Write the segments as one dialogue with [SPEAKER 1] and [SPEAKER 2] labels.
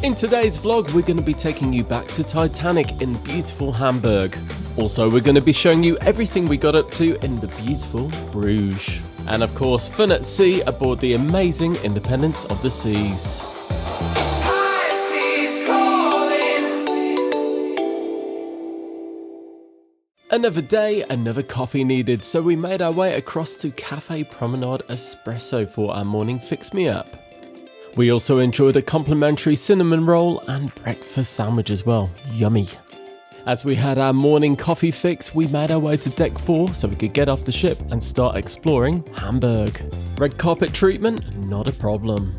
[SPEAKER 1] In today's vlog, we're going to be taking you back to Titanic in beautiful Hamburg. Also, we're going to be showing you everything we got up to in the beautiful Bruges. And of course, fun at sea aboard the amazing Independence of the Seas. Another day, another coffee needed, so we made our way across to Cafe Promenade Espresso for our morning fix-me-up. We also enjoyed a complimentary cinnamon roll and breakfast sandwich as well. Yummy. As we had our morning coffee fix, we made our way to deck 4 so we could get off the ship and start exploring Hamburg. Red carpet treatment? Not a problem.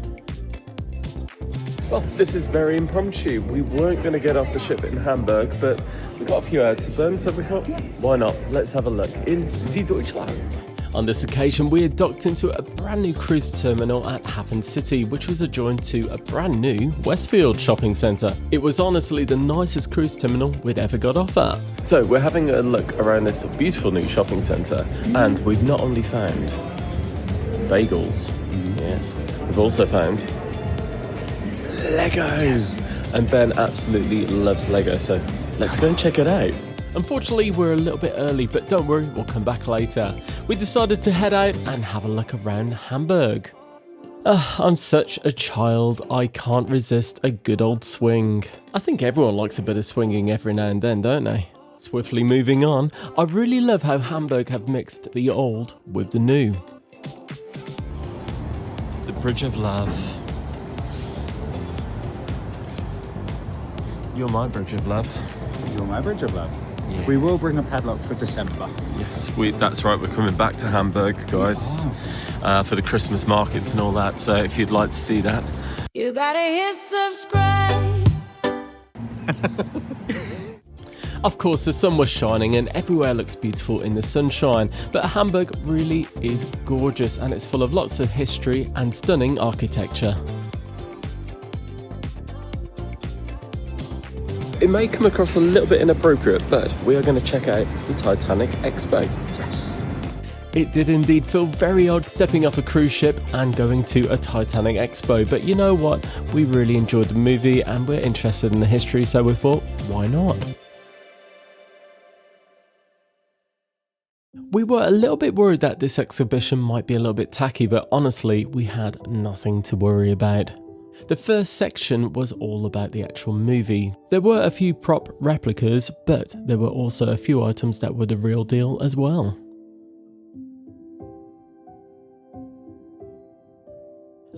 [SPEAKER 1] Well, this is very impromptu. We weren't going to get off the ship in Hamburg, but we got a few hours to burn, so we thought, why not? Let's have a look in Süddeutschland. On this occasion, we had docked into a brand new cruise terminal at Hafen City, which was adjoined to a brand new Westfield shopping centre. It was honestly the nicest cruise terminal we'd ever got off at. So we're having a look around this beautiful new shopping centre, and we've not only found bagels, yes, we've also found Lego. And Ben absolutely loves Lego, so let's go and check it out. Unfortunately, we're a little bit early, but don't worry, we'll come back later. We decided to head out and have a look around Hamburg. I'm such a child, I can't resist a good old swing. I think everyone likes a bit of swinging every now and then, don't they? Swiftly moving on, I really love how Hamburg have mixed the old with the new. The Bridge of Love. You're my Bridge of Love.
[SPEAKER 2] You're my Bridge of Love.
[SPEAKER 1] Yeah.
[SPEAKER 2] We will bring a padlock for December.
[SPEAKER 1] Yes, that's right. We're coming back to Hamburg, guys, for the Christmas markets and all that. So if you'd like to see that,
[SPEAKER 3] you gotta hit subscribe.
[SPEAKER 1] Of course, the sun was shining and everywhere looks beautiful in the sunshine. But Hamburg really is gorgeous, and it's full of lots of history and stunning architecture. It may come across a little bit inappropriate, but we are going to check out the Titanic Expo. Yes. It did indeed feel very odd stepping off a cruise ship and going to a Titanic Expo, but you know what? We really enjoyed the movie and we're interested in the history, so we thought, why not? We were a little bit worried that this exhibition might be a little bit tacky, but honestly, we had nothing to worry about. The first section was all about the actual movie. There were a few prop replicas, but there were also a few items that were the real deal as well.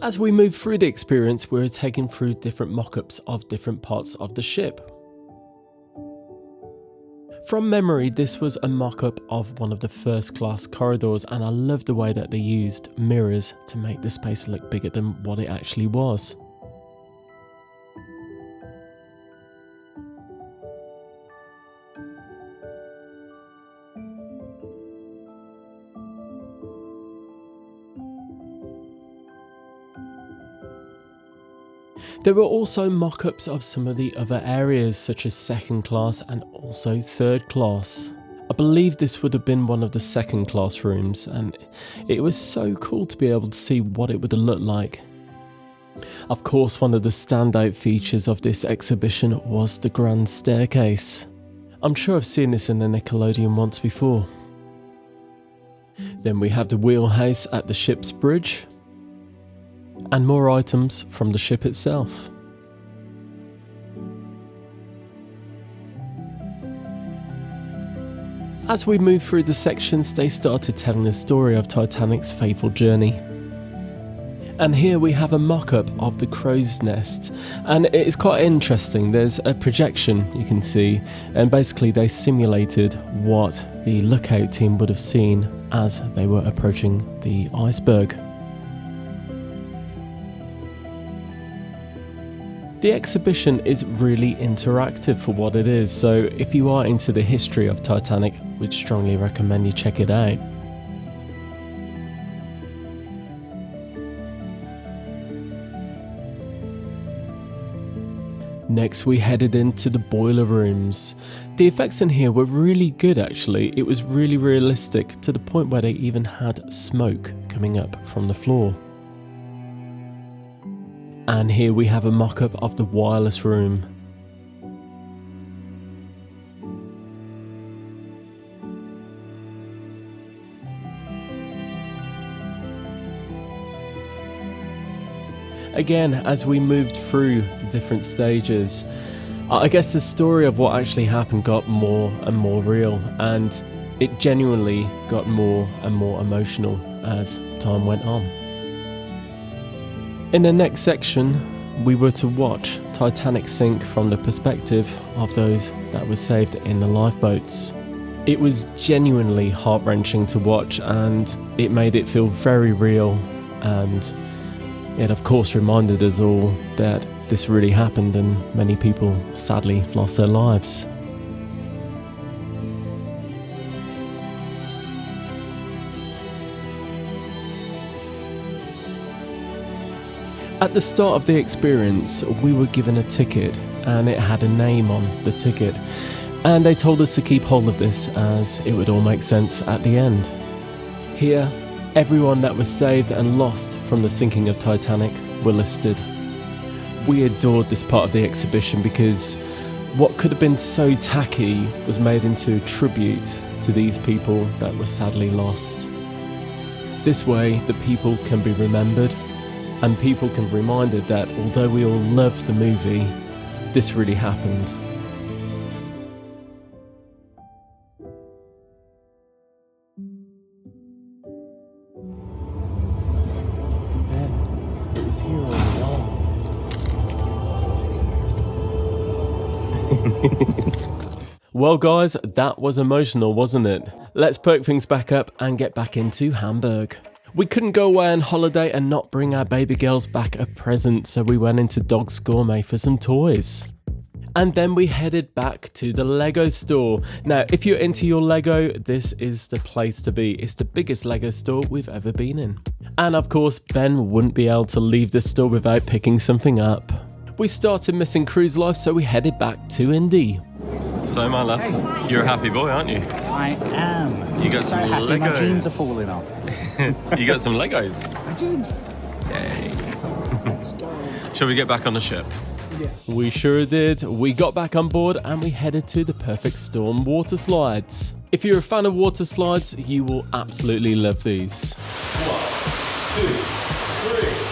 [SPEAKER 1] As we moved through the experience, we were taken through different mock-ups of different parts of the ship. From memory, this was a mock-up of one of the first class corridors, and I love the way that they used mirrors to make the space look bigger than what it actually was. There were also mock-ups of some of the other areas, such as second class and also third class. I believe this would have been one of the second class rooms, and it was so cool to be able to see what it would have looked like. Of course, one of the standout features of this exhibition was the grand staircase. I'm sure I've seen this in the Nickelodeon once before. Then we have the wheelhouse at the ship's bridge, and more items from the ship itself. As we moved through the sections, they started telling the story of Titanic's fateful journey. And here we have a mock-up of the crow's nest, and it is quite interesting. There's a projection you can see, and basically they simulated what the lookout team would have seen as they were approaching the iceberg. The exhibition is really interactive for what it is, so if you are into the history of Titanic, we'd strongly recommend you check it out. Next we headed into the boiler rooms. The effects in here were really good actually. It was really realistic, to the point where they even had smoke coming up from the floor. And here we have a mock-up of the wireless room. Again, as we moved through the different stages, I guess the story of what actually happened got more and more real, and it genuinely got more and more emotional as time went on. In the next section, we were to watch Titanic sink from the perspective of those that were saved in the lifeboats. It was genuinely heart-wrenching to watch, and it made it feel very real, and it of course reminded us all that this really happened and many people sadly lost their lives. At the start of the experience, we were given a ticket and it had a name on the ticket, and they told us to keep hold of this as it would all make sense at the end. Here, everyone that was saved and lost from the sinking of Titanic were listed. We adored this part of the exhibition because what could have been so tacky was made into a tribute to these people that were sadly lost. This way, the people can be remembered and people can be reminded that although we all loved the movie, this really happened. It was here all along. Well guys, that was emotional, wasn't it? Let's perk things back up and get back into Hamburg. We couldn't go away on holiday and not bring our baby girls back a present, so we went into Dog's Gourmet for some toys. And then we headed back to the Lego store. Now, if you're into your Lego, this is the place to be. It's the biggest Lego store we've ever been in. And of course, Ben wouldn't be able to leave the store without picking something up. We started missing cruise life, so we headed back to Indy. So, my love, you're a happy boy, aren't you?
[SPEAKER 2] I am.
[SPEAKER 1] You got
[SPEAKER 2] so
[SPEAKER 1] some
[SPEAKER 2] happy
[SPEAKER 1] Legos.
[SPEAKER 2] My jeans are falling off.
[SPEAKER 1] You got some Legos.
[SPEAKER 2] I did.
[SPEAKER 1] Yay.
[SPEAKER 2] Let's go.
[SPEAKER 1] Shall we get back on the ship?
[SPEAKER 2] Yeah.
[SPEAKER 1] We sure did. We got back on board and we headed to the Perfect Storm water slides. If you're a fan of water slides, you will absolutely love these. 1, 2, 3.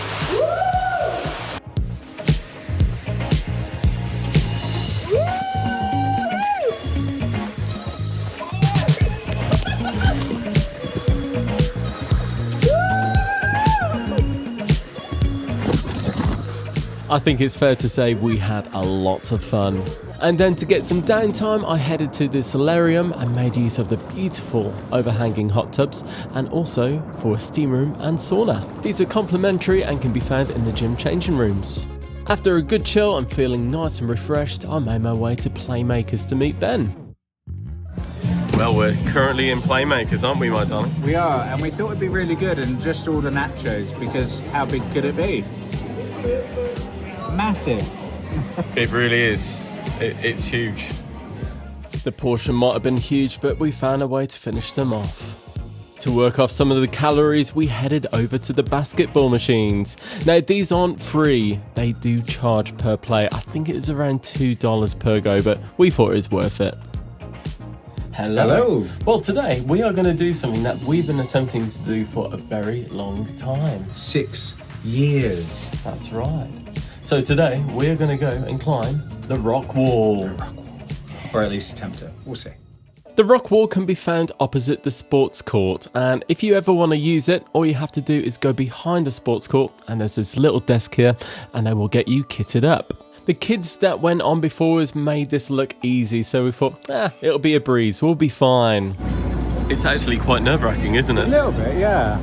[SPEAKER 1] I think it's fair to say we had a lot of fun. And then to get some downtime, I headed to the solarium and made use of the beautiful overhanging hot tubs, and also for a steam room and sauna. These are complimentary and can be found in the gym changing rooms. After a good chill and feeling nice and refreshed, I made my way to Playmakers to meet Ben. Well, we're currently in Playmakers, aren't we, my darling?
[SPEAKER 2] We are, and we thought it'd be really good and just order nachos, because how big could it be? Massive.
[SPEAKER 1] It really is. It's huge. The portion might have been huge, but we found a way to finish them off. To work off some of the calories, we headed over to the basketball machines. Now, these aren't free. They do charge per play. I think it was around $2 per go, but we thought it was worth it. Hello. Well, today we are going to do something that we've been attempting to do for a very long time.
[SPEAKER 2] 6 years.
[SPEAKER 1] That's right. So today we're going to go and climb the rock wall.
[SPEAKER 2] Or at least attempt it. We'll see.
[SPEAKER 1] The rock wall can be found opposite the sports court, and if you ever want to use it, all you have to do is go behind the sports court and there's this little desk here and they will get you kitted up. The kids that went on before us made this look easy, so we thought, it'll be a breeze, we'll be fine. It's actually quite nerve-wracking, isn't it?
[SPEAKER 2] A little bit, yeah.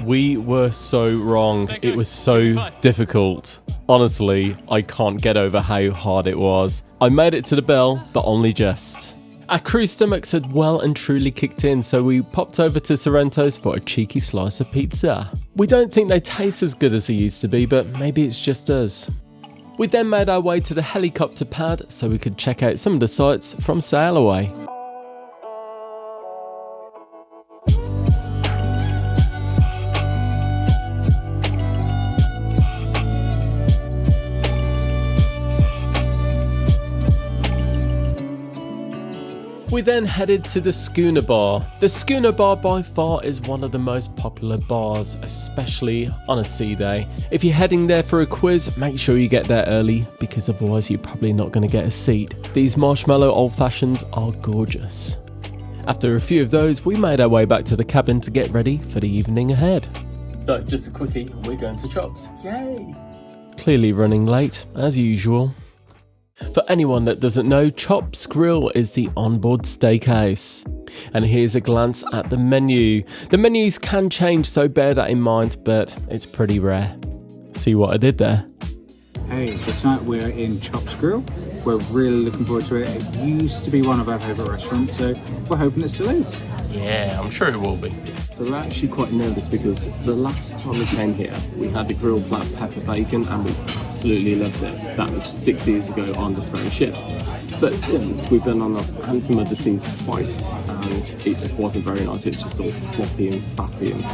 [SPEAKER 1] We were so wrong. It was so difficult. Honestly, I can't get over how hard it was. I made it to the bell, but only just. Our crew stomachs had well and truly kicked in, so we popped over to Sorrento's for a cheeky slice of pizza. We don't think they taste as good as they used to be, but maybe it's just us. We then made our way to the helicopter pad so we could check out some of the sights from sail away. We then headed to the Schooner Bar. The Schooner Bar by far is one of the most popular bars, especially on a sea day. If you're heading there for a quiz, make sure you get there early because otherwise you're probably not going to get a seat. These marshmallow old fashions are gorgeous. After a few of those, we made our way back to the cabin to get ready for the evening ahead. So just a quickie, we're going to Chops. Yay! Clearly running late, as usual. For anyone that doesn't know, Chops Grill is the onboard steakhouse. And here's a glance at the menu. The menus can change, so bear that in mind, but it's pretty rare. See what I did there?
[SPEAKER 2] Hey, so tonight we're in Chops Grill. We're really looking forward to it. It used to be one of our favourite restaurants, so we're hoping it still is.
[SPEAKER 1] Yeah, I'm sure it will be.
[SPEAKER 4] So we're actually quite nervous because the last time we came here, we had the grilled black pepper bacon and we absolutely loved it. That was 6 years ago on this very ship. But since, we've been on a Anthem of the Seas twice and it just wasn't very nice. It was just sort of floppy and fatty and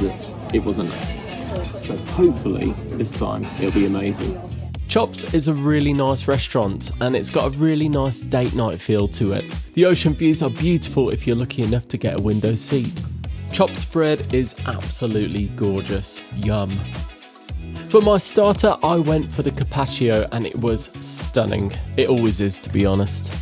[SPEAKER 4] it wasn't nice. So hopefully this time it'll be amazing.
[SPEAKER 1] Chops is a really nice restaurant and it's got a really nice date night feel to it. The ocean views are beautiful if you're lucky enough to get a window seat. Chops bread is absolutely gorgeous. Yum. For my starter, I went for the carpaccio and it was stunning. It always is, to be honest.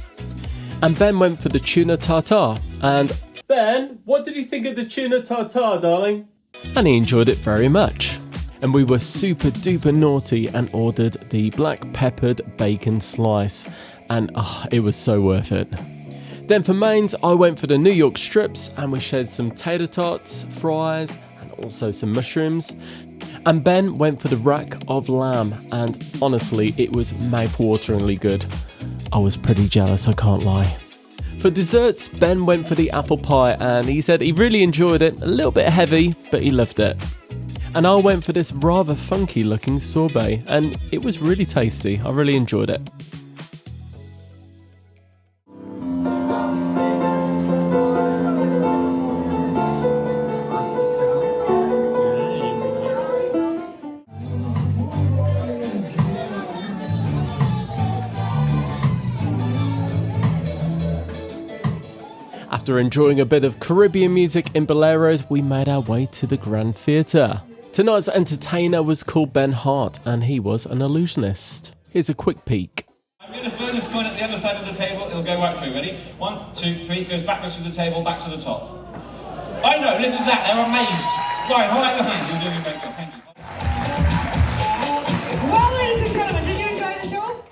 [SPEAKER 1] And Ben went for the tuna tartare. And Ben, what did you think of the tuna tartare, darling? And he enjoyed it very much. And we were super duper naughty and ordered the black peppered bacon slice. And it was so worth it. Then for mains, I went for the New York strips and we shared some tater tots, fries, and also some mushrooms. And Ben went for the rack of lamb, and honestly, it was mouth-wateringly good. I was pretty jealous, I can't lie. For desserts, Ben went for the apple pie, and he said he really enjoyed it. A little bit heavy, but he loved it. And I went for this rather funky-looking sorbet, and it was really tasty. I really enjoyed it. After enjoying a bit of Caribbean music in boleros, we made our way to the Grand Theatre. Tonight's entertainer was called Ben Hart, and he was an illusionist. Here's a quick peek.
[SPEAKER 5] I'm going to throw this coin at the other side of the table. It'll go right through. Ready? 1, 2, 3. Goes backwards through the table, back to the top. I know, this is that. They're amazed. Right, hold out your hand. You're doing a great job. Thank you.
[SPEAKER 6] Well, ladies and gentlemen, did you enjoy the show?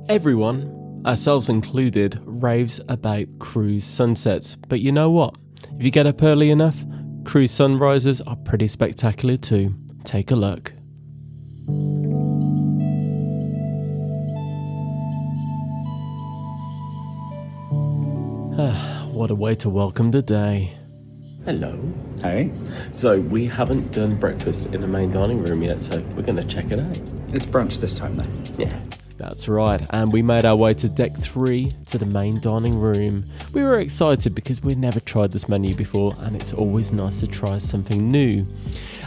[SPEAKER 1] Everyone, ourselves included, raves about cruise sunsets. But you know what? If you get up early enough, cruise sunrises are pretty spectacular too. Take a look. What a way to welcome the day. Hello.
[SPEAKER 2] Hey,
[SPEAKER 1] So we haven't done breakfast in the main dining room yet, so we're going to check it out.
[SPEAKER 2] it's brunch this time though.
[SPEAKER 1] Yeah, that's right. And we made our way to deck 3 to the main dining room. We were excited because we'd never tried this menu before and it's always nice to try something new.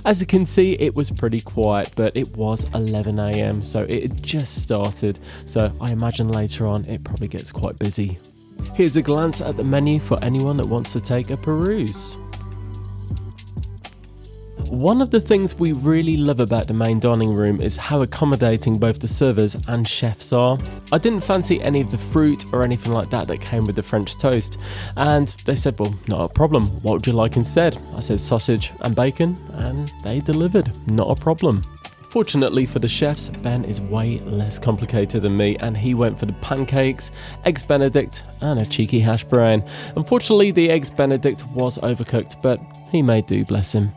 [SPEAKER 1] As you can see, it was pretty quiet, but it was 11 AM, so it had just started. So I imagine later on it probably gets quite busy. Here's a glance at the menu for anyone that wants to take a peruse. One of the things we really love about the main dining room is how accommodating both the servers and chefs are. I didn't fancy any of the fruit or anything like that came with the French toast, and they said, well, not a problem, what would you like instead? I said sausage and bacon, and they delivered, not a problem. Fortunately for the chefs, Ben is way less complicated than me, and he went for the pancakes, eggs benedict and a cheeky hash brown. Unfortunately, the eggs benedict was overcooked, but he made do, bless him.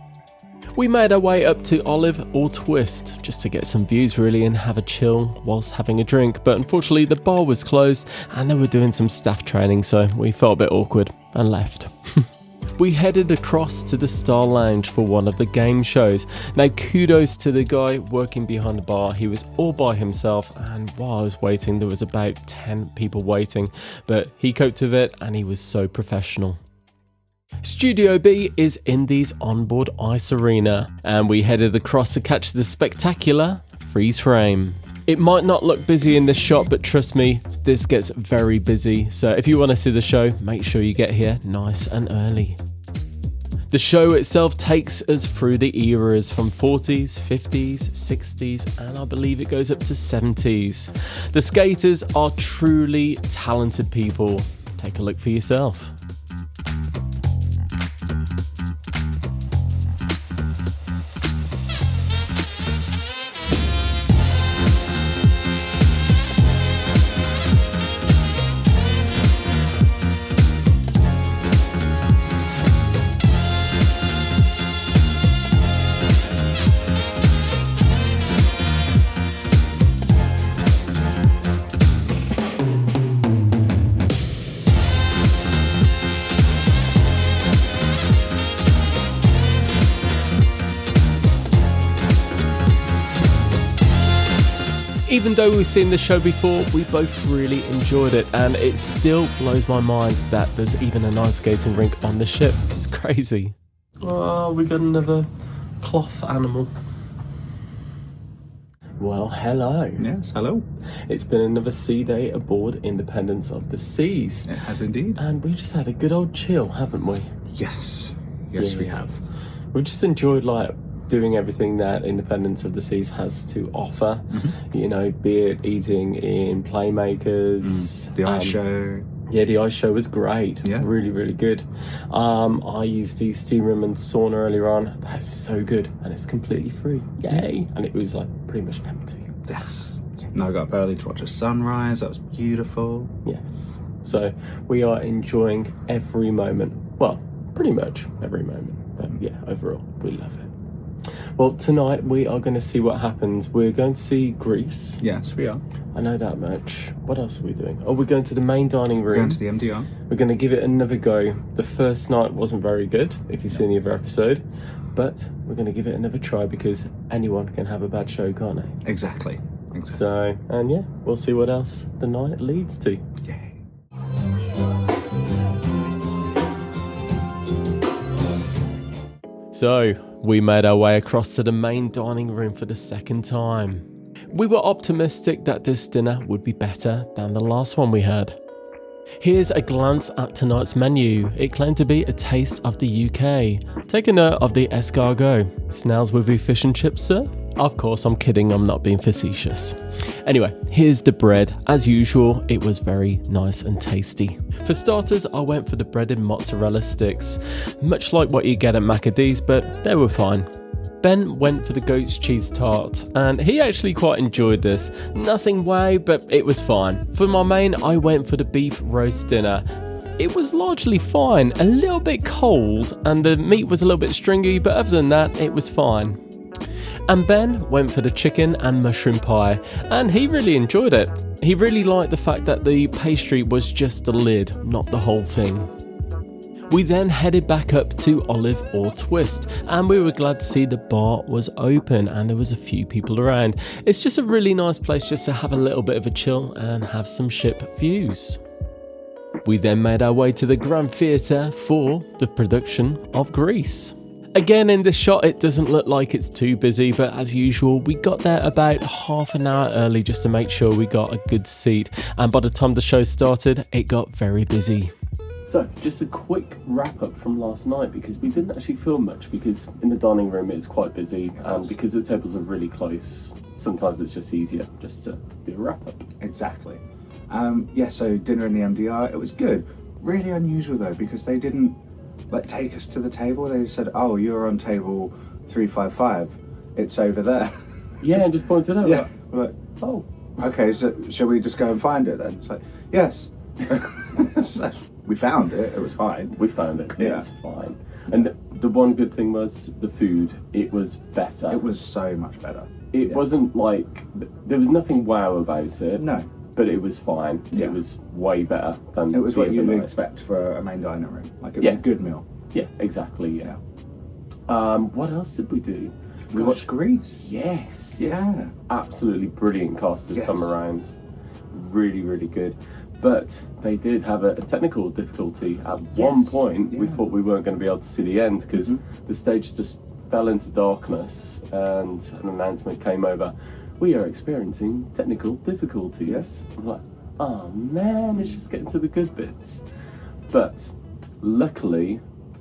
[SPEAKER 1] We made our way up to Olive or Twist, just to get some views really and have a chill whilst having a drink, but unfortunately the bar was closed and they were doing some staff training, so we felt a bit awkward and left. We headed across to the Star Lounge for one of the game shows. Now kudos to the guy working behind the bar, he was all by himself, and while I was waiting there was about 10 people waiting, but he coped with it and he was so professional. Studio B is Indy's onboard ice arena, and we headed across to catch the spectacular freeze frame. It might not look busy in this shot, but trust me, this gets very busy. So if you want to see the show, make sure you get here nice and early. The show itself takes us through the eras from 40s, 50s, 60s, and I believe it goes up to 70s. The skaters are truly talented people. Take a look for yourself. Even though we've seen the show before, we both really enjoyed it, and it still blows my mind that there's even an ice skating rink on the ship. It's crazy. Oh, we got another cloth animal. Well, hello.
[SPEAKER 2] Yes, hello.
[SPEAKER 1] It's been another sea day aboard Independence of the Seas.
[SPEAKER 2] It has indeed.
[SPEAKER 1] And we just had a good old chill, haven't we?
[SPEAKER 2] Yes. Yes, we have.
[SPEAKER 1] We've just enjoyed, like, doing everything that Independence of the Seas has to offer. You know, be it eating in Playmakers.
[SPEAKER 2] The ice show.
[SPEAKER 1] Yeah, the ice show was great.
[SPEAKER 2] Yeah.
[SPEAKER 1] Really, really good. I used the steam room and sauna earlier on. That's so good. And it's completely free. Yay. And it was like pretty much empty.
[SPEAKER 2] Yes. No, I got up early to watch a sunrise. That was beautiful.
[SPEAKER 1] Yes. So we are enjoying every moment. Well, pretty much every moment. But yeah, overall, we love it. Well, tonight we are going to see what happens. We're going to see Greece.
[SPEAKER 2] Yes, we are.
[SPEAKER 1] I know that much. What else are we doing? Oh, we're going to the main dining room.
[SPEAKER 2] We're going to the MDR.
[SPEAKER 1] We're going to give it another go. The first night wasn't very good, if you've seen the other episode. But we're going to give it another try because anyone can have a bad show, can't they?
[SPEAKER 2] Exactly.
[SPEAKER 1] So, and yeah, we'll see what else the night leads to.
[SPEAKER 2] Yay.
[SPEAKER 1] So, we made our way across to the main dining room for the second time. We were optimistic that this dinner would be better than the last one we had. Here's a glance at tonight's menu. It claimed to be a taste of the UK. Take a note of the escargot. Snails with your fish and chips, sir? Of course, I'm kidding, I'm not being facetious. Anyway, here's the bread. As usual, it was very nice and tasty. For starters, I went for the breaded mozzarella sticks. Much like what you get at Maccadee's, but they were fine. Ben went for the goat's cheese tart, and he actually quite enjoyed this. Nothing wow, but it was fine. For my main, I went for the beef roast dinner. It was largely fine, a little bit cold, and the meat was a little bit stringy, but other than that, it was fine. And Ben went for the chicken and mushroom pie, and he really enjoyed it. He really liked the fact that the pastry was just the lid, not the whole thing. We then headed back up to Olive or Twist, and we were glad to see the bar was open and there was a few people around. It's just a really nice place just to have a little bit of a chill and have some ship views. We then made our way to the Grand Theatre for the production of Grease. Again, in this shot, it doesn't look like it's too busy, but as usual, we got there about half an hour early just to make sure we got a good seat. And by the time the show started, it got very busy. So, just a quick wrap up from last night, because we didn't actually film much, because in the dining room it's quite busy, and because the tables are really close, sometimes it's just easier just to do a wrap up.
[SPEAKER 2] Exactly. So dinner in the MDR, it was good. Really unusual though, because they didn't take us to the table. They said, "Oh, you're on table 355. It's over there."
[SPEAKER 1] Yeah, and just pointed out.
[SPEAKER 2] Yeah. We're like,
[SPEAKER 1] oh,
[SPEAKER 2] okay. So shall we just go and find it then? It's like, yes. So we found it. It was fine.
[SPEAKER 1] We found it. It
[SPEAKER 2] Yeah.
[SPEAKER 1] was fine. And the one good thing was the food. It was better.
[SPEAKER 2] It was so much better.
[SPEAKER 1] It wasn't like there was nothing wow about it.
[SPEAKER 2] No.
[SPEAKER 1] But it was fine.
[SPEAKER 2] Yeah.
[SPEAKER 1] It was way better than
[SPEAKER 2] It was
[SPEAKER 1] the
[SPEAKER 2] what
[SPEAKER 1] other
[SPEAKER 2] you'd
[SPEAKER 1] night.
[SPEAKER 2] expect for a main dining room. Like it
[SPEAKER 1] Yeah.
[SPEAKER 2] was a good meal.
[SPEAKER 1] Yeah, exactly. Yeah. What else did we do?
[SPEAKER 2] We watched Grease.
[SPEAKER 1] Yes.
[SPEAKER 2] Yeah.
[SPEAKER 1] Absolutely brilliant cast this
[SPEAKER 2] Yes.
[SPEAKER 1] time around. Really, really good. But they did have a technical difficulty. At one point, we
[SPEAKER 2] yeah.
[SPEAKER 1] thought we weren't going to be able to see the end because the stage just fell into darkness and an announcement came over.
[SPEAKER 4] we are experiencing technical difficulties. I'm like, oh man, it's just getting to the good bits. But luckily,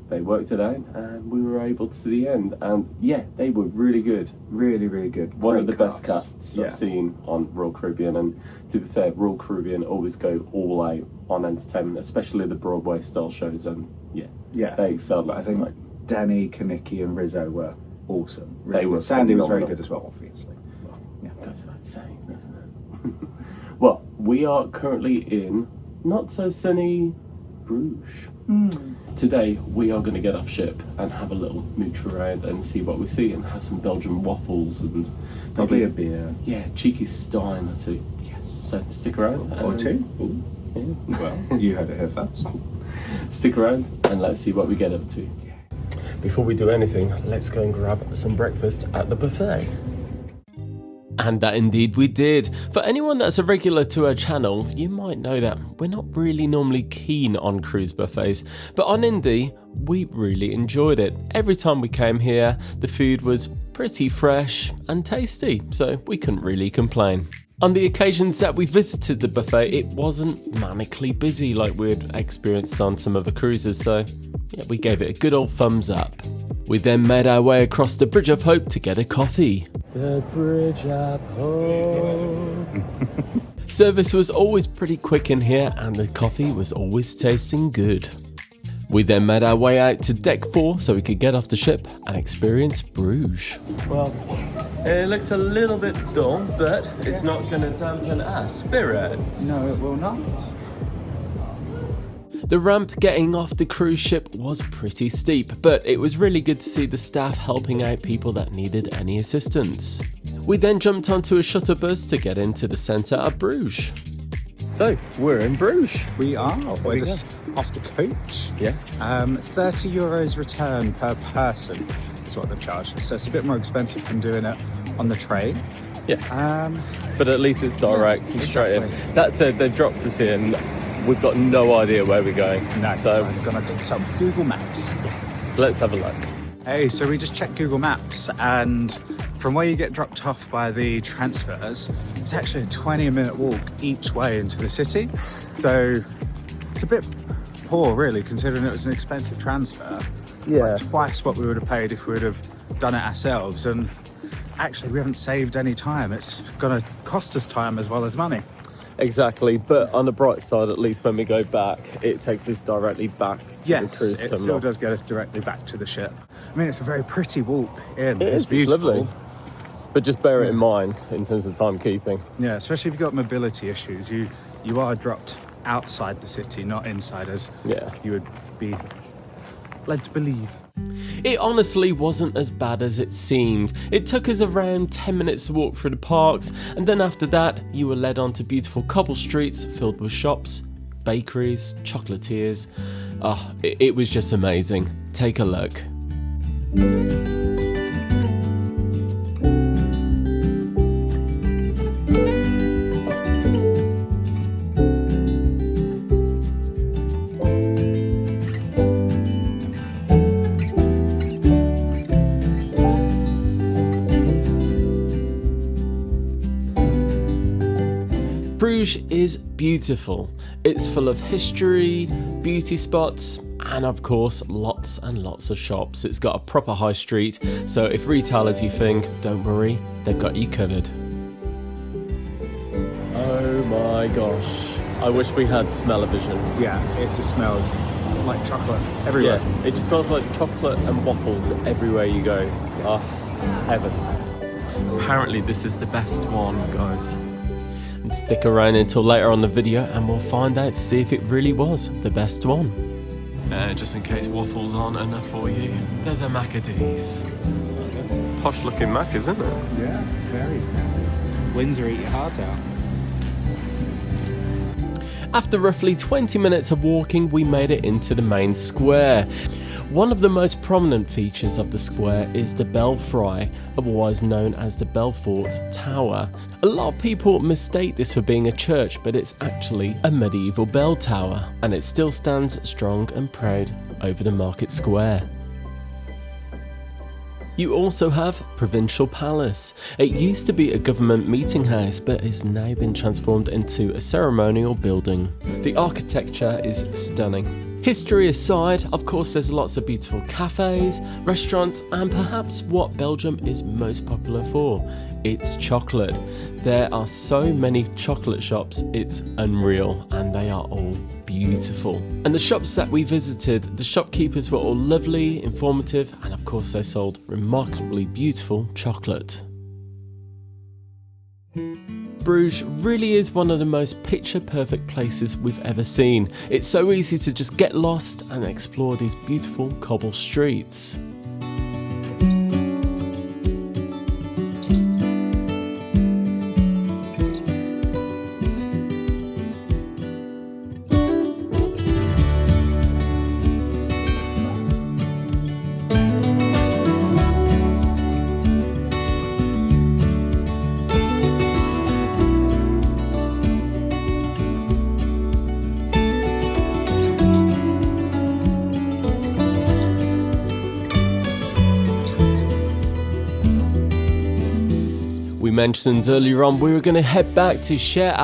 [SPEAKER 4] they worked it out and we were able to see the end. And yeah, they were really good.
[SPEAKER 2] Really, really good.
[SPEAKER 4] One of the
[SPEAKER 2] Great
[SPEAKER 4] best casts I've seen on Royal Caribbean. And to be fair, Royal Caribbean always go all out on entertainment, especially the Broadway style shows. And yeah, they excelled
[SPEAKER 2] I
[SPEAKER 4] last
[SPEAKER 2] think
[SPEAKER 4] night.
[SPEAKER 2] Danny, Kaniki and Rizzo were awesome. Really
[SPEAKER 4] They were
[SPEAKER 2] good. Sandy was very
[SPEAKER 4] phenomenal.
[SPEAKER 2] good as well, obviously. Yeah.
[SPEAKER 4] Goes without saying, doesn't it? Well, we are currently in not so sunny Bruges. Today we are going to get off ship and have a little mooch around and see what we see and have some Belgian waffles and
[SPEAKER 2] Probably a beer.
[SPEAKER 4] Yeah, cheeky Stein or two.
[SPEAKER 2] Yes.
[SPEAKER 4] So stick around.
[SPEAKER 2] Or
[SPEAKER 4] and-
[SPEAKER 2] two.
[SPEAKER 4] Ooh, yeah.
[SPEAKER 2] Well, you heard it here first.
[SPEAKER 4] Stick around and let's see what we get up to. Before we do anything, let's go and grab some breakfast at the buffet.
[SPEAKER 1] And that indeed we did. For anyone that's a regular to our channel, you might know that we're not really normally keen on cruise buffets, but on Indy, we really enjoyed it. Every time we came here, the food was pretty fresh and tasty, so we couldn't really complain. On the occasions that we visited the buffet, it wasn't manically busy like we'd experienced on some other cruises, so yeah, we gave it a good old thumbs up. We then made our way across the Bridge of Hope to get a coffee. The Bridge of Hope. Service was always pretty quick in here and the coffee was always tasting good. We then made our way out to deck 4 so we could get off the ship and experience Bruges.
[SPEAKER 4] Well, it looks a little bit dull, but it's not going to dampen our spirits.
[SPEAKER 2] No, it will not.
[SPEAKER 1] The ramp getting off the cruise ship was pretty steep, but it was really good to see the staff helping out people that needed any assistance. We then jumped onto a shuttle bus to get into the centre of Bruges.
[SPEAKER 4] So, we're in Bruges.
[SPEAKER 2] We are. We're
[SPEAKER 4] we
[SPEAKER 2] just off the coach.
[SPEAKER 4] Yes.
[SPEAKER 2] €30 return per person is what they've charged us. So it's a bit more expensive than doing it on the train.
[SPEAKER 4] Yeah. But at least it's direct and straight in.
[SPEAKER 2] exactly.
[SPEAKER 4] That said, they've dropped us here and we've got no idea where we're going.
[SPEAKER 2] No,
[SPEAKER 4] So,
[SPEAKER 2] I'm going to consult Google Maps.
[SPEAKER 4] yes, let's have a look.
[SPEAKER 2] Hey, so we just checked Google Maps, and from where you get dropped off by the transfers, it's actually a 20-minute walk each way into the city. So it's a bit poor, really, considering it was an expensive transfer.
[SPEAKER 4] Yeah.
[SPEAKER 2] Like twice what we would have paid if we would have done it ourselves. And actually, we haven't saved any time. It's going to cost us time as well as money.
[SPEAKER 4] Exactly, but on the bright side, at least when we go back, it takes us directly back to the cruise
[SPEAKER 2] it
[SPEAKER 4] terminal.
[SPEAKER 2] still does get us directly back to the ship. I mean, it's a very pretty walk in.
[SPEAKER 4] It's
[SPEAKER 2] beautiful.
[SPEAKER 4] lovely. But just bear it in mind in terms of timekeeping.
[SPEAKER 2] Yeah, especially if you've got mobility issues. You are dropped outside the city, not inside, as you would be led to believe.
[SPEAKER 1] It honestly wasn't as bad as it seemed. It took us around 10 minutes to walk through the parks, and then after that, you were led onto beautiful cobble streets filled with shops, bakeries, chocolatiers. It was just amazing. Take a look. Bruges is beautiful. It's full of history, beauty spots, and of course, lots and lots of shops. It's got a proper high street, so if retailers you think, don't worry, they've got you covered.
[SPEAKER 4] Oh my gosh. I wish we had smell-o-vision.
[SPEAKER 2] Yeah, it just smells like chocolate everywhere.
[SPEAKER 4] Yeah, it just smells like chocolate and waffles everywhere you go. It's heaven. Apparently this is the best one, guys.
[SPEAKER 1] And stick around until later on the video and we'll find out to see if it really was the best one. Just in case waffles aren't enough for you, there's a Maccadees.
[SPEAKER 4] Posh looking Mac, isn't it?
[SPEAKER 2] Yeah, very snazzy. Windsor eat your heart out.
[SPEAKER 1] After roughly 20 minutes of walking, we made it into the main square. One of the most prominent features of the square is the Belfry, otherwise known as the Belfort Tower. A lot of people mistake this for being a church, but it's actually a medieval bell tower, and it still stands strong and proud over the market square. You also have Provincial Palace. It used to be a government meeting house, but has now been transformed into a ceremonial building. The architecture is stunning. History aside, of course there's lots of beautiful cafes, restaurants, and perhaps what Belgium is most popular for, it's chocolate. There are so many chocolate shops, it's unreal, and they are all beautiful. And the shops that we visited, the shopkeepers were all lovely, informative, and of course they sold remarkably beautiful chocolate. Bruges really is one of the most picture-perfect places we've ever seen. It's so easy to just get lost and explore these beautiful cobble streets. We mentioned earlier on we were going to head back to Chez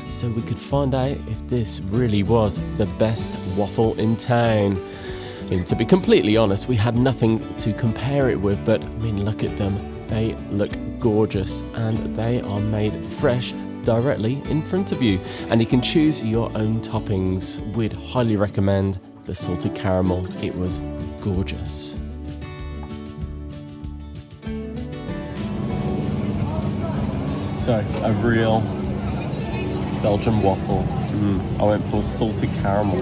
[SPEAKER 1] so we could find out if this really was the best waffle in town. And to be completely honest, we had nothing to compare it with, but I mean, look at them. They look gorgeous and they are made fresh directly in front of you. And you can choose your own toppings. We'd highly recommend the salted caramel. It was gorgeous. So, a real Belgian waffle. I went for salted caramel.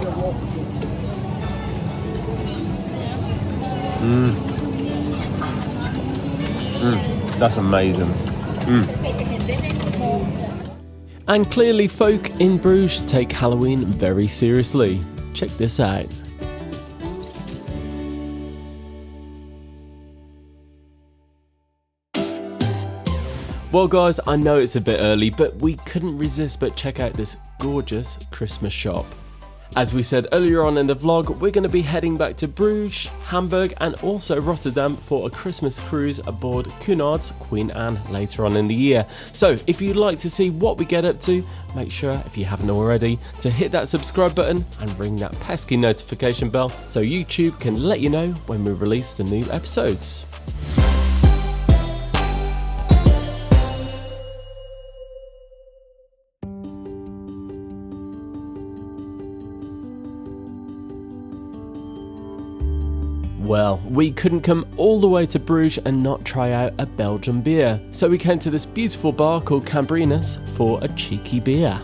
[SPEAKER 1] That's amazing. And clearly folk in Bruges take Halloween very seriously. Check this out. Well guys, I know it's a bit early, but we couldn't resist but check out this gorgeous Christmas shop. As we said earlier on in the vlog, we're going to be heading back to Bruges, Hamburg and also Rotterdam for a Christmas cruise aboard Cunard's Queen Anne later on in the year. So if you'd like to see what we get up to, make sure, if you haven't already, to hit that subscribe button and ring that pesky notification bell so YouTube can let you know when we release the new episodes. Well, we couldn't come all the way to Bruges and not try out a Belgian beer, so we came to this beautiful bar called Cambrinus for a cheeky beer.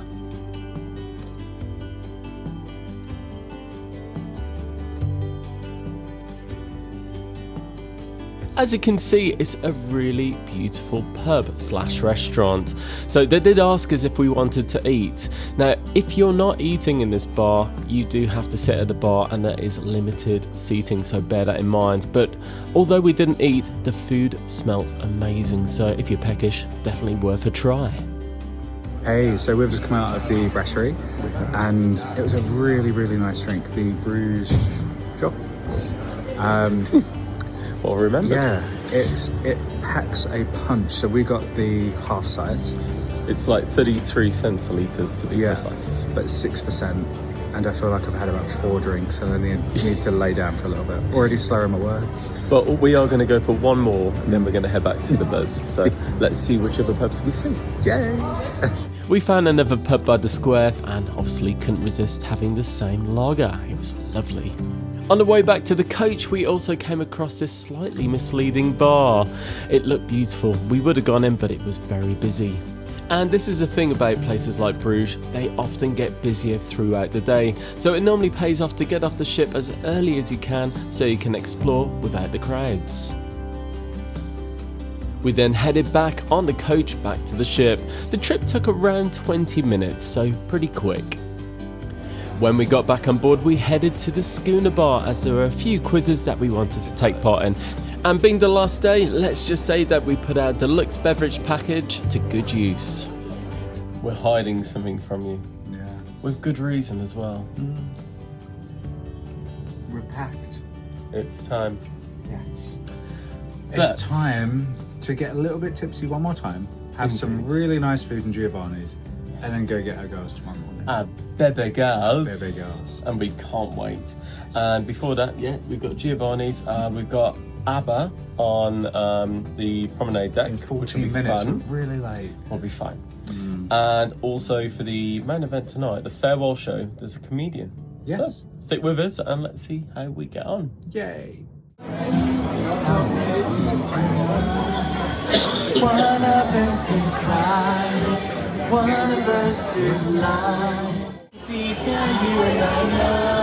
[SPEAKER 1] As you can see, it's a really beautiful pub/restaurant. So they did ask us if we wanted to eat. Now, if you're not eating in this bar, you do have to sit at the bar and there is limited seating, so bear that in mind. But although we didn't eat, the food smelt amazing, so if you're peckish, definitely worth a try.
[SPEAKER 2] Hey, so we've just come out of the brasserie and it was a really, really nice drink, the Bruges Chops.
[SPEAKER 1] Well remembered.
[SPEAKER 2] Yeah, it packs a punch. So we got the half size.
[SPEAKER 1] It's like 33 centilitres to be precise.
[SPEAKER 2] But 6%. And I feel like I've had about 4 drinks and I need to lay down for a little bit. Already slurring my words.
[SPEAKER 1] But we are going to go for one more and then we're going to head back to the buzz. So let's see which other pubs we see.
[SPEAKER 2] Yay!
[SPEAKER 1] We found another pub by the square and obviously couldn't resist having the same lager. It was lovely. On the way back to the coach, we also came across this slightly misleading bar. It looked beautiful. We would have gone in, but it was very busy. And this is the thing about places like Bruges, they often get busier throughout the day. So it normally pays off to get off the ship as early as you can so you can explore without the crowds. We then headed back on the coach back to the ship. The trip took around 20 minutes, so pretty quick. When we got back on board, we headed to the Schooner Bar as there were a few quizzes that we wanted to take part in. And being the last day, let's just say that we put our deluxe beverage package to good use. We're hiding something from you.
[SPEAKER 2] Yeah.
[SPEAKER 1] With good reason as well.
[SPEAKER 2] We're packed.
[SPEAKER 1] It's time.
[SPEAKER 2] Yes. It's time to get a little bit tipsy one more time, have some really nice food in Giovanni's, and then go get our girls tomorrow morning.
[SPEAKER 1] Bebe girls.
[SPEAKER 2] Bebe girls.
[SPEAKER 1] And we can't wait. And before that, yeah, we've got Giovanni's, we've got ABBA on the promenade deck.
[SPEAKER 2] In
[SPEAKER 1] which will
[SPEAKER 2] 14
[SPEAKER 1] be
[SPEAKER 2] minutes,
[SPEAKER 1] fun.
[SPEAKER 2] we're really late.
[SPEAKER 1] Will be fun. And also for the main event tonight, the farewell show, there's a comedian.
[SPEAKER 2] Yes.
[SPEAKER 1] So stick with us and let's see how we get on.
[SPEAKER 2] Yay.
[SPEAKER 1] One of us is crying, one of us is lying. Deep down you and I know.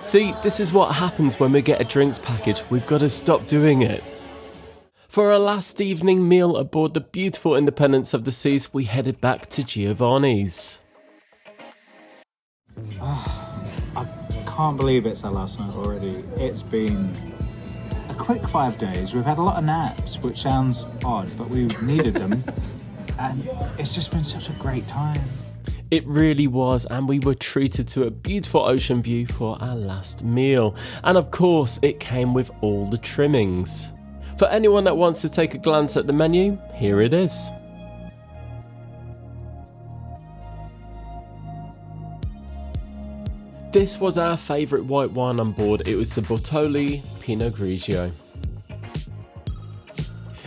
[SPEAKER 1] See, this is what happens when we get a drinks package. We've got to stop doing it. For our last evening meal aboard the beautiful Independence of the Seas, we headed back to Giovanni's.
[SPEAKER 2] I can't believe it's our last night already. It's been a quick 5 days. We've had a lot of naps, which sounds odd, but we've needed them. And it's just been such a great time.
[SPEAKER 1] It really was, and we were treated to a beautiful ocean view for our last meal. And of course, it came with all the trimmings. For anyone that wants to take a glance at the menu, here it is. This was our favourite white wine on board. It was the Bortoli Pinot Grigio.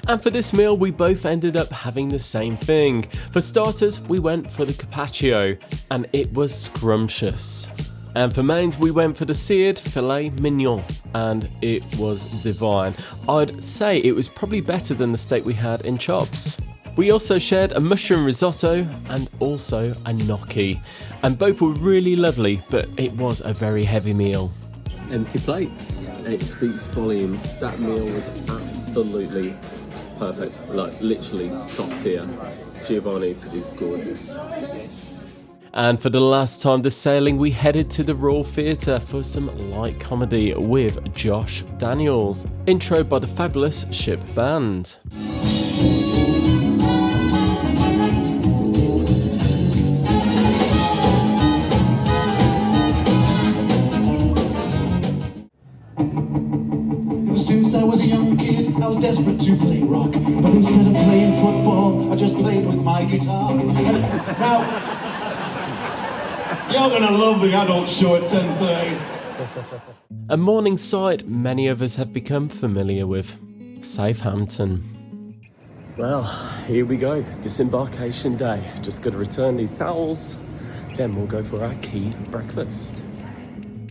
[SPEAKER 1] And for this meal, we both ended up having the same thing. For starters, we went for the carpaccio, and it was scrumptious. And for mains, we went for the seared filet mignon, and it was divine. I'd say it was probably better than the steak we had in Chops. We also shared a mushroom risotto and also a gnocchi, and both were really lovely, but it was a very heavy meal. Empty plates, it speaks volumes. That meal was absolutely perfect, like literally top tier. Giovanni's is gorgeous. And for the last time this sailing, we headed to the Royal Theatre for some light comedy with Josh Daniels, intro by the fabulous Ship Band.
[SPEAKER 7] Since I was a young kid, I was desperate to play rock, but instead of playing football, I just played with my guitar. And now, you're gonna love the adult show at 10:30.
[SPEAKER 1] A morning sight many of us have become familiar with, Southampton. Well, here we go, disembarkation day. Just gotta return these towels, then we'll go for our key breakfast.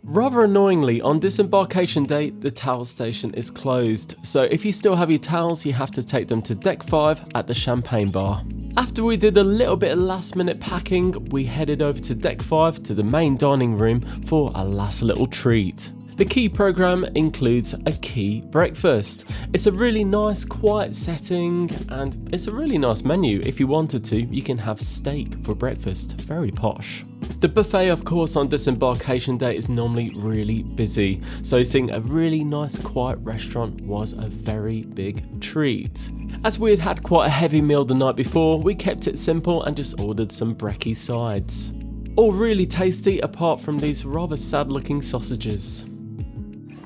[SPEAKER 1] Rather annoyingly, on disembarkation day, the towel station is closed, so if you still have your towels, you have to take them to deck 5 at the champagne bar. After we did a little bit of last minute packing, we headed over to deck 5 to the main dining room for a last little treat. The key programme includes a key breakfast. It's a really nice quiet setting and it's a really nice menu. If you wanted to, you can have steak for breakfast, very posh. The buffet, of course, on disembarkation day is normally really busy, so seeing a really nice quiet restaurant was a very big treat. As we had quite a heavy meal the night before, we kept it simple and just ordered some brekkie sides. All really tasty apart from these rather sad looking sausages.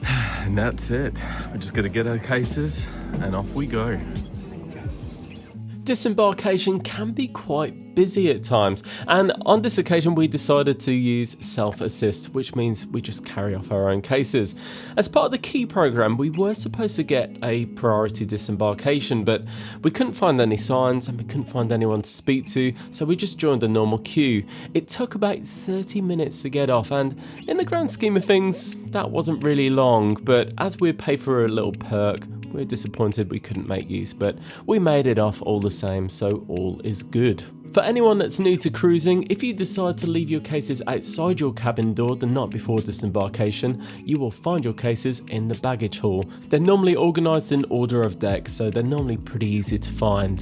[SPEAKER 1] And that's it. We're just gonna get our cases and off we go. Disembarkation can be quite busy at times, and on this occasion we decided to use self-assist, which means we just carry off our own cases. As part of the key program, we were supposed to get a priority disembarkation, but we couldn't find any signs and we couldn't find anyone to speak to, so we just joined the normal queue. It took about 30 minutes to get off, and in the grand scheme of things, that wasn't really long, but as we paid for a little perk, we're disappointed we couldn't make use, but we made it off all the same, so all is good. For anyone that's new to cruising, if you decide to leave your cases outside your cabin door the night before disembarkation, you will find your cases in the baggage hall. They're normally organised in order of deck, so they're normally pretty easy to find.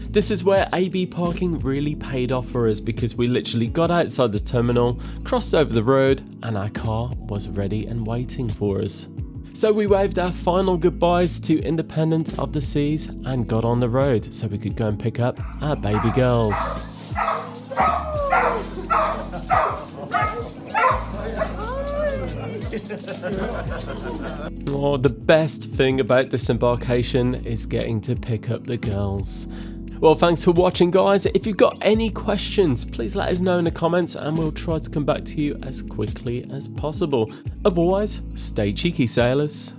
[SPEAKER 1] This is where AB parking really paid off for us, because we literally got outside the terminal, crossed over the road, and our car was ready and waiting for us. So we waved our final goodbyes to Independence of the Seas and got on the road so we could go and pick up our baby girls. Oh, the best thing about Disembarkation is getting to pick up the girls. Well, thanks for watching, guys. If you've got any questions, please let us know in the comments and we'll try to come back to you as quickly as possible. Otherwise, stay cheeky, sailors.